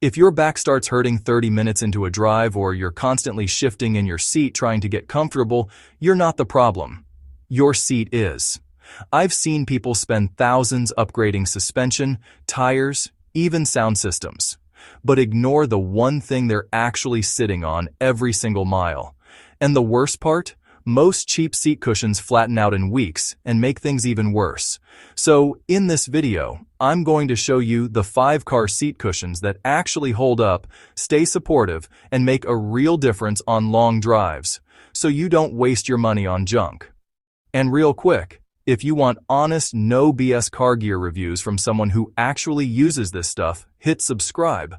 If your back starts hurting 30 minutes into a drive or you're constantly shifting in your seat trying to get comfortable, you're not the problem. Your seat is. I've seen people spend thousands upgrading suspension, tires, even sound systems, but ignore the one thing they're actually sitting on every single mile. And the worst part? Most cheap seat cushions flatten out in weeks and make things even worse. So, in this video, I'm going to show you the 5 car seat cushions that actually hold up, stay supportive, and make a real difference on long drives, so you don't waste your money on junk. And real quick, if you want honest, no BS car gear reviews from someone who actually uses this stuff, hit subscribe.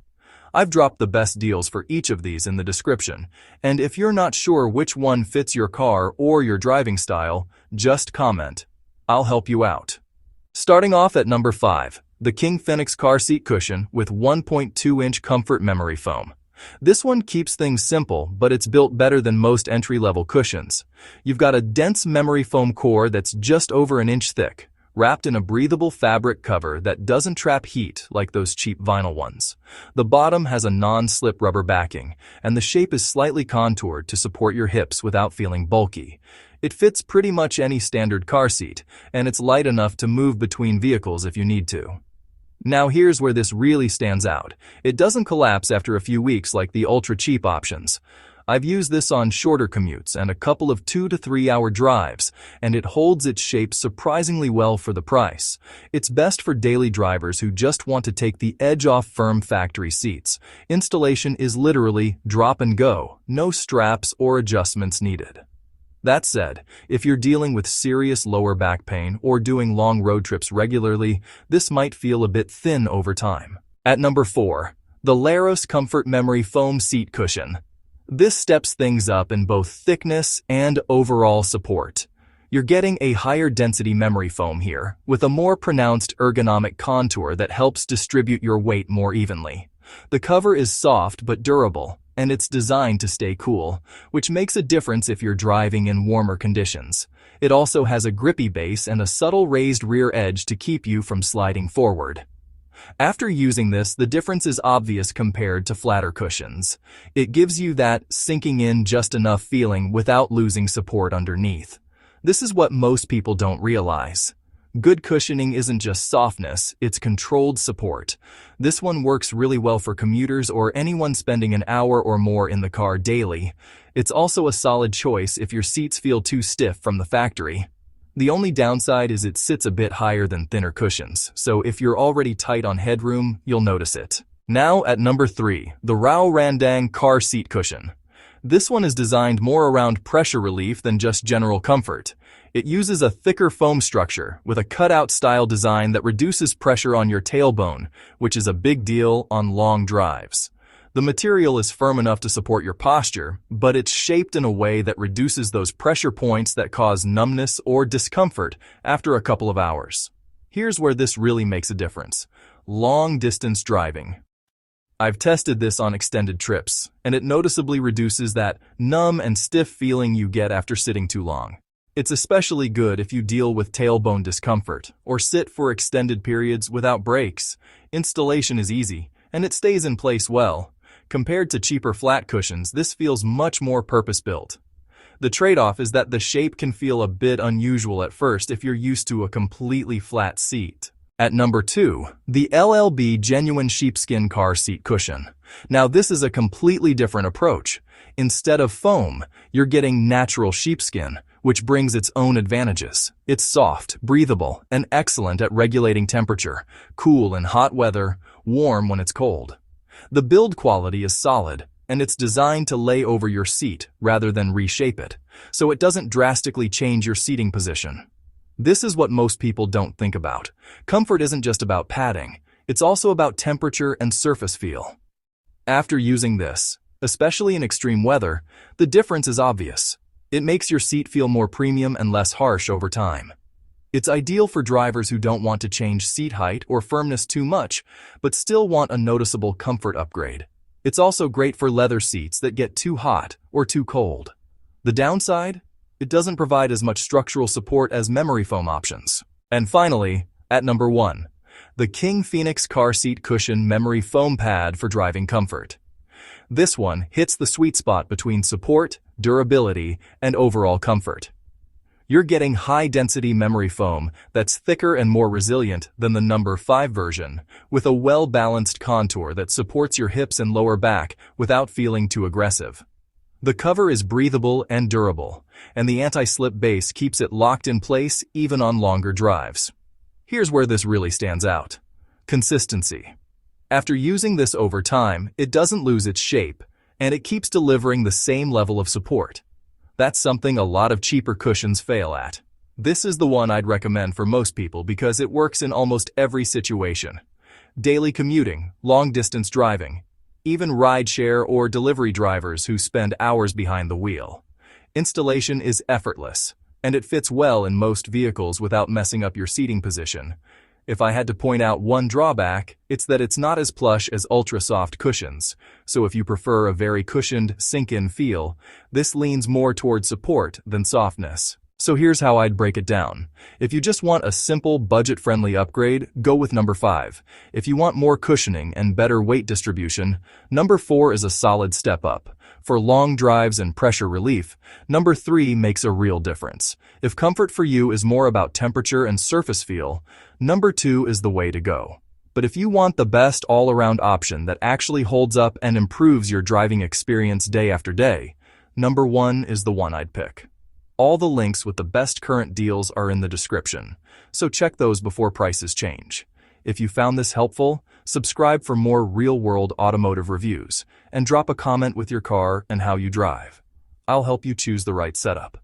I've dropped the best deals for each of these in the description, and if you're not sure which one fits your car or your driving style, just comment. I'll help you out. Starting off at number 5, the Kingphenix car seat cushion with 1.2-inch comfort memory foam. This one keeps things simple, but it's built better than most entry-level cushions. You've got a dense memory foam core that's just over an inch thick, wrapped in a breathable fabric cover that doesn't trap heat like those cheap vinyl ones. The bottom has a non-slip rubber backing, and the shape is slightly contoured to support your hips without feeling bulky. It fits pretty much any standard car seat, and it's light enough to move between vehicles if you need to. Now here's where this really stands out. It doesn't collapse after a few weeks like the ultra-cheap options. I've used this on shorter commutes and a couple of 2 to 3 hour drives, and it holds its shape surprisingly well for the price. It's best for daily drivers who just want to take the edge off firm factory seats. Installation is literally drop and go, no straps or adjustments needed. That said, if you're dealing with serious lower back pain or doing long road trips regularly, this might feel a bit thin over time. At number 4, the LARROUS Comfort Memory Foam Seat Cushion. This steps things up in both thickness and overall support. You're getting a higher density memory foam here, with a more pronounced ergonomic contour that helps distribute your weight more evenly. The cover is soft but durable, and it's designed to stay cool, which makes a difference if you're driving in warmer conditions. It also has a grippy base and a subtle raised rear edge to keep you from sliding forward. After using this, the difference is obvious compared to flatter cushions. It gives you that sinking in just enough feeling without losing support underneath. This is what most people don't realize. Good cushioning isn't just softness, it's controlled support. This one works really well for commuters or anyone spending an hour or more in the car daily. It's also a solid choice if your seats feel too stiff from the factory. The only downside is it sits a bit higher than thinner cushions, so if you're already tight on headroom, you'll notice it. Now at number 3, the RaoRanDang car seat cushion. This one is designed more around pressure relief than just general comfort. It uses a thicker foam structure with a cutout style design that reduces pressure on your tailbone, which is a big deal on long drives. The material is firm enough to support your posture, but it's shaped in a way that reduces those pressure points that cause numbness or discomfort after a couple of hours. Here's where this really makes a difference: long-distance driving. I've tested this on extended trips, and it noticeably reduces that numb and stiff feeling you get after sitting too long. It's especially good if you deal with tailbone discomfort or sit for extended periods without breaks. Installation is easy, and it stays in place well. Compared to cheaper flat cushions, this feels much more purpose-built. The trade-off is that the shape can feel a bit unusual at first if you're used to a completely flat seat. At number 2, the LLB Genuine Sheepskin Car Seat Cushion. Now this is a completely different approach. Instead of foam, you're getting natural sheepskin, which brings its own advantages. It's soft, breathable, and excellent at regulating temperature, cool in hot weather, warm when it's cold. The build quality is solid, and it's designed to lay over your seat rather than reshape it, so it doesn't drastically change your seating position. This is what most people don't think about. Comfort isn't just about padding, it's also about temperature and surface feel. After using this, especially in extreme weather, the difference is obvious. It makes your seat feel more premium and less harsh over time. It's ideal for drivers who don't want to change seat height or firmness too much, but still want a noticeable comfort upgrade. It's also great for leather seats that get too hot or too cold. The downside? It doesn't provide as much structural support as memory foam options. And finally, at number 1, The Kingphenix Car Seat Cushion Memory Foam Pad for driving comfort. This one hits the sweet spot between support, durability, and overall comfort. You're getting high-density memory foam that's thicker and more resilient than the number 5 version, with a well-balanced contour that supports your hips and lower back without feeling too aggressive. The cover is breathable and durable, and the anti-slip base keeps it locked in place even on longer drives. Here's where this really stands out. Consistency. After using this over time, it doesn't lose its shape, and it keeps delivering the same level of support. That's something a lot of cheaper cushions fail at. This is the one I'd recommend for most people because it works in almost every situation. Daily commuting, long-distance driving, even rideshare or delivery drivers who spend hours behind the wheel. Installation is effortless, and it fits well in most vehicles without messing up your seating position. If I had to point out one drawback, it's that it's not as plush as ultra-soft cushions, so if you prefer a very cushioned, sink-in feel, this leans more toward support than softness. So here's how I'd break it down. If you just want a simple, budget-friendly upgrade, go with number 5. If you want more cushioning and better weight distribution, number 4 is a solid step up. For long drives and pressure relief, number 3 makes a real difference. If comfort for you is more about temperature and surface feel, number 2 is the way to go. But if you want the best all-around option that actually holds up and improves your driving experience day after day, number 1 is the one I'd pick. All the links with the best current deals are in the description, so check those before prices change. If you found this helpful, subscribe for more real-world automotive reviews, and drop a comment with your car and how you drive. I'll help you choose the right setup.